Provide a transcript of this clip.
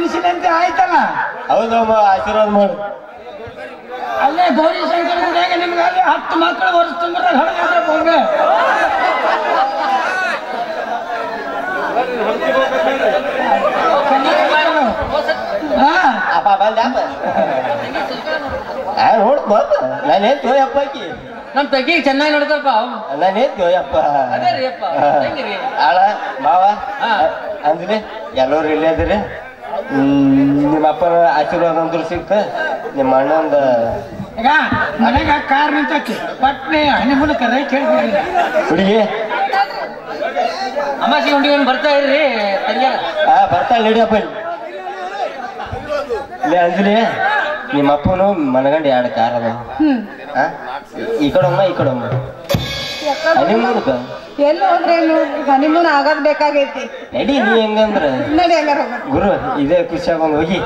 ಮುಗಿಸಿದಂತೆ ಆಯ್ತಲ್ಲ. ಹೌದಮ್ಮ, ಆಶೀರ್ವಾದ ಮಾಡು. ಅಲ್ಲೇ ಗೌರಿ ಶಂಕರ ಗುಡಿಯಾಗ ನಿಮ್ಗೆ ಅಲ್ಲಿ 10 ಮಕ್ಕಳು ವರ್ಷ ತುಂಬಿದಾಗ ಹೊರಗೆ ಹೋಗ್ಬೇ. ನೋಡ್ ಬಂದ ನಾನೇನ್ ತೋಯಪ್ಪಿ ನಮ್ ತಗ್ಗಿಗೆ ಚೆನ್ನಾಗಿ ನೋಡ್ತಾರಪ್ಪ. ನಾನೇನ್ ತೋಯಪ್ಪ ಆಳ ಮಾವ ಅಂದ್ರೆ ಎಲ್ಲರೂ ಇಲ್ಲೇ ಅದ್ರಿ. ನಿಮ್ಮ ಅಪ್ಪನ ಆಶೀರ್ವಾದ ಅಂದ್ರು ಸಿಕ್ತ. ನಿಮ್ಮ ಅಣ್ಣಂದ ಈಗ ಮನೆಗ ಕಾರ್ ನಿಂತಕ್ಕೆ ಪಟ್ನೆ ಹನಿಮೂಲ ಕರೆ ಕೇಳ್ಬಿಡಿ. ಹುಡುಗಿ ಅಮಾಸಿ ಹುಡುಗಿ ಬರ್ತಾ ಇರ್ರಿ. ಬರ್ತಾ ನಡಿಯಪ್ಪ. ಇಲ್ಲೇ ಅಂಜಲಿ ನಿಮ್ಮ ಅಪ್ಪನು ಮನಗಂಡು 2 ಕಾರ್ ಅದ. ಈ ಕಡಮ್ಮ ಈ ಕಡಮ್ಮ ಹನಿಮೂನ್ಕ ಎಲ್ಲಿ ಹೋದ್ರೆ ಹನಿಮೂನ್ ಆಗೋದ್ ಬೇಕಾಗೈತಿ. ನಡಿ ನೀ ಹೆಂಗಂದ್ರ ನಡಿ ಹಂಗಾರ ಗುರು ಇದೇ ಖುಷಿಯಾಗ ಹೋಗಿ.